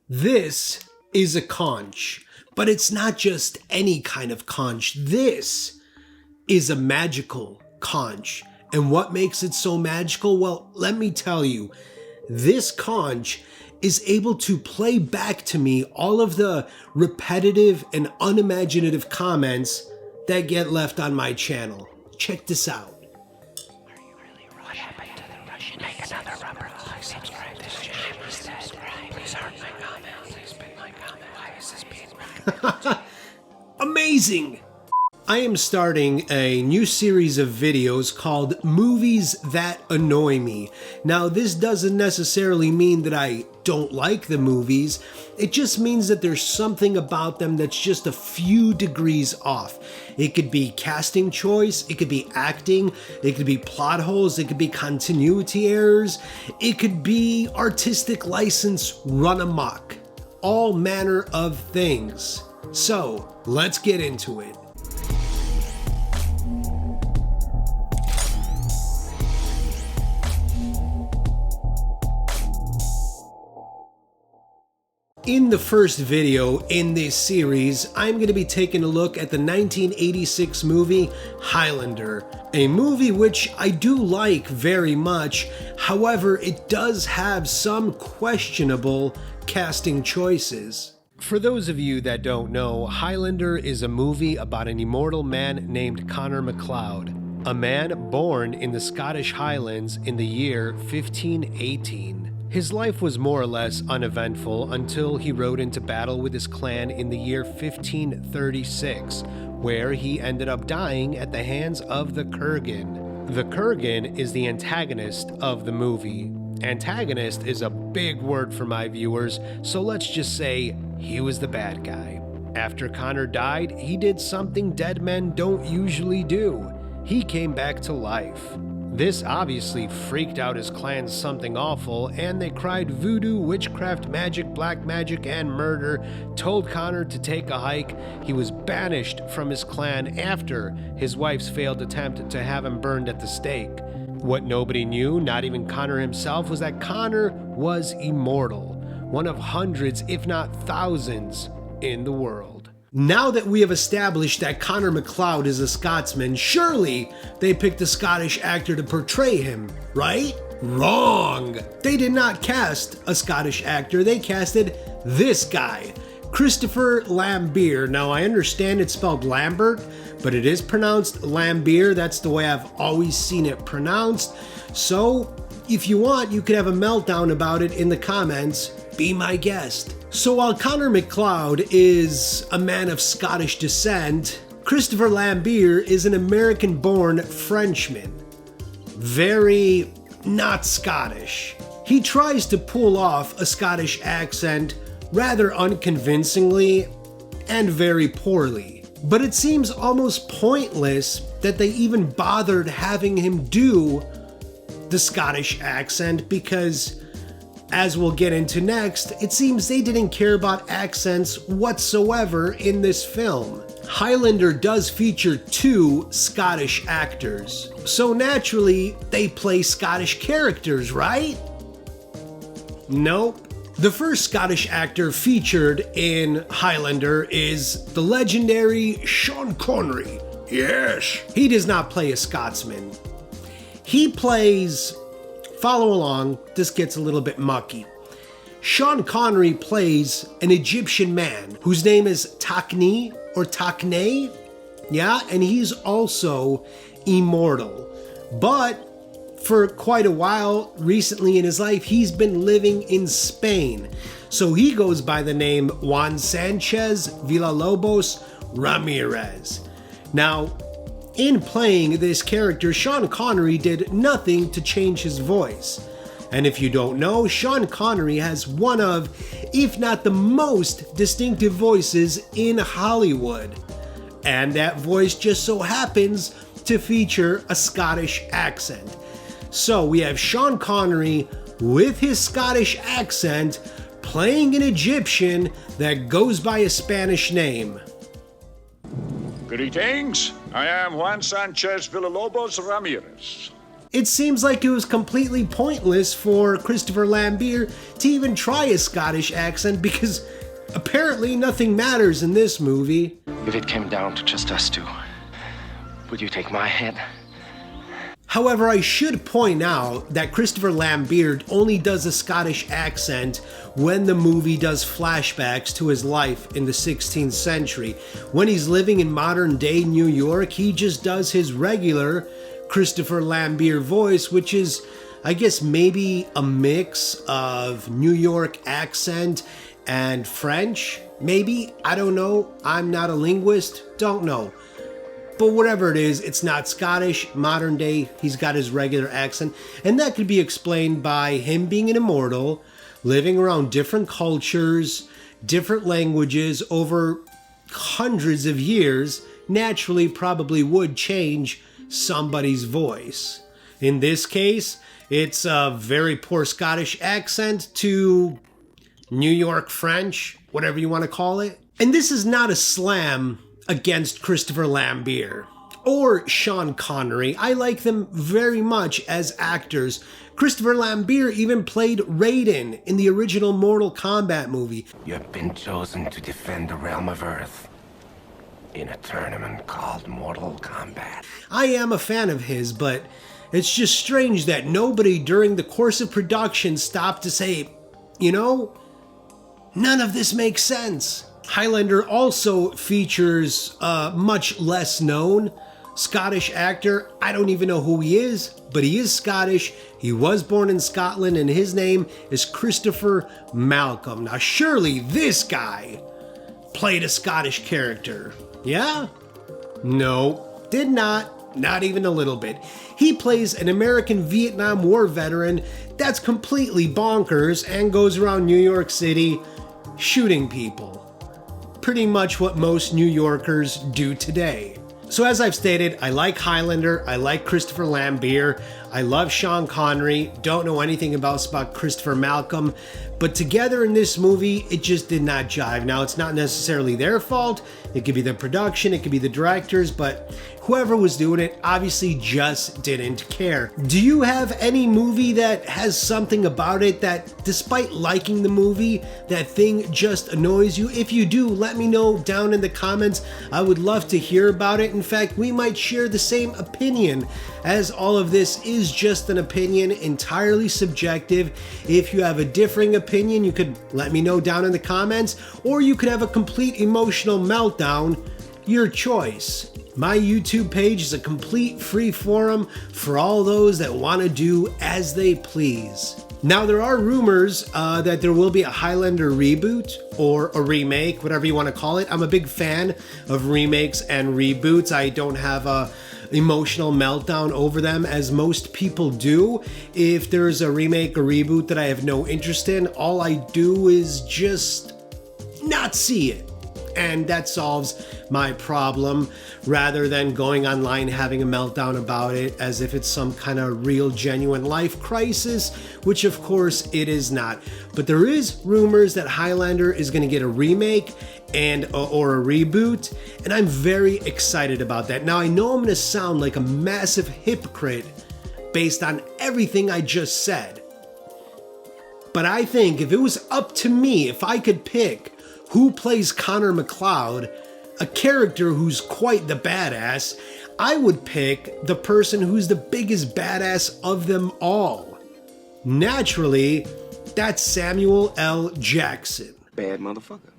This is a conch, but it's not just any kind of conch. This is a magical conch. And what makes it so magical? Well, let me tell you, this conch is able to play back to me all of the repetitive and unimaginative comments that get left on my channel. Check this out. What happened to the Russian? Make another rubber. Subscribe this channel instead. Please heart my comment. Please pin my comment. Why is this being recommended? Amazing! I am starting a new series of videos called Movies That Annoy Me. Now, this doesn't necessarily mean that I don't like the movies. It just means that there's something about them that's just a few degrees off. It could be casting choice, it could be acting, it could be plot holes, it could be continuity errors, it could be artistic license run amok. All manner of things. So, let's get into it. In the first video in this series, I'm going to be taking a look at the 1986 movie Highlander, a movie which I do like very much. However, it does have some questionable casting choices. For those of you that don't know, Highlander is a movie about an immortal man named Connor MacLeod, a man born in the Scottish Highlands in the year 1518. His life was more or less uneventful until he rode into battle with his clan in the year 1536, where he ended up dying at the hands of the Kurgan. The Kurgan is the antagonist of the movie. Antagonist is a big word for my viewers, so let's just say he was the bad guy. After Connor died, he did something dead men don't usually do. He came back to life. This obviously freaked out his clan something awful, and they cried voodoo, witchcraft, magic, black magic, and murder, told Connor to take a hike. He was banished from his clan after his wife's failed attempt to have him burned at the stake. What nobody knew, not even Connor himself, was that Connor was immortal, one of hundreds, if not thousands, in the world. Now that we have established that Connor MacLeod is a Scotsman, surely they picked a Scottish actor to portray him, right? Wrong! They did not cast a Scottish actor, they casted this guy, Christopher Lambert. Now, I understand it's spelled Lambert, but it is pronounced Lambert. That's the way I've always seen it pronounced. So, if you want, you could have a meltdown about it in the comments. Be my guest. So while Connor MacLeod is a man of Scottish descent, Christopher Lambert is an American-born Frenchman. Very not Scottish. He tries to pull off a Scottish accent rather unconvincingly and very poorly. But it seems almost pointless that they even bothered having him do the Scottish accent because, as we'll get into next, it seems they didn't care about accents whatsoever in this film. Highlander does feature two Scottish actors, so naturally they play Scottish characters, right? Nope. The first Scottish actor featured in Highlander is the legendary Sean Connery. Yes! He does not play a Scotsman. He plays... Follow along, this gets a little bit mucky. Sean Connery plays an Egyptian man whose name is Tockney or Tockney. Yeah, and he's also immortal. But for quite a while recently in his life, he's been living in Spain. So he goes by the name Juan Sanchez Villalobos Ramirez. Now, in playing this character, Sean Connery did nothing to change his voice. And if you don't know, Sean Connery has one of, if not the most distinctive voices in Hollywood. And that voice just so happens to feature a Scottish accent. So we have Sean Connery with his Scottish accent playing an Egyptian that goes by a Spanish name. Greetings. I am Juan Sanchez Villalobos Ramirez. It seems like it was completely pointless for Christopher Lambert to even try a Scottish accent because apparently nothing matters in this movie. If it came down to just us two, would you take my head? However, I should point out that Christopher Lambert only does a Scottish accent when the movie does flashbacks to his life in the 16th century. When he's living in modern day New York, he just does his regular Christopher Lambert voice, which is, I guess, maybe a mix of New York accent and French. Maybe, I don't know. I'm not a linguist, don't know. But whatever it is, it's not Scottish, modern day, he's got his regular accent. And that could be explained by him being an immortal, living around different cultures, different languages over hundreds of years, naturally probably would change somebody's voice. In this case, it's a very poor Scottish accent to New York French, whatever you want to call it. And this is not a slam against Christopher Lambert or Sean Connery. I like them very much as actors. Christopher Lambert even played Raiden in the original Mortal Kombat movie. You have been chosen to defend the realm of Earth in a tournament called Mortal Kombat. I am a fan of his, but it's just strange that nobody during the course of production stopped to say, you know, none of this makes sense. Highlander also features a much less known Scottish actor. I don't even know who he is, but he is Scottish. He was born in Scotland and his name is Christopher Malcolm. Now surely this guy played a Scottish character. Yeah? No, did not even a little bit. He plays an American Vietnam War veteran that's completely bonkers and goes around New York City shooting people. Pretty much what most New Yorkers do today. So as I've stated, I like Highlander, I like Christopher Lambert, I love Sean Connery, don't know anything about Christopher Malcolm, but together in this movie, it just did not jive. Now, it's not necessarily their fault, it could be the production, it could be the directors, but whoever was doing it obviously just didn't care. Do you have any movie that has something about it that, despite liking the movie, that thing just annoys you? If you do, let me know down in the comments. I would love to hear about it. In fact, we might share the same opinion, as all of this is just an opinion, entirely subjective. If you have a differing opinion, you could let me know down in the comments, or you could have a complete emotional meltdown. Your choice. My YouTube page is a complete free forum for all those that want to do as they please. Now, there are rumors that there will be a Highlander reboot or a remake, whatever you want to call it. I'm a big fan of remakes and reboots. I don't have a emotional meltdown over them as most people do. If there's a remake or reboot that I have no interest in, all I do is just not see it. And that solves my problem, rather than going online having a meltdown about it as if it's some kind of real genuine life crisis, which of course it is not. But there is rumors that Highlander is going to get a remake or a reboot, and I'm very excited about that. Now, I know I'm going to sound like a massive hypocrite based on everything I just said, but I think if it was up to me, if I could pick who plays Connor MacLeod, a character who's quite the badass, I would pick the person who's the biggest badass of them all. Naturally, that's Samuel L. Jackson. Bad motherfucker.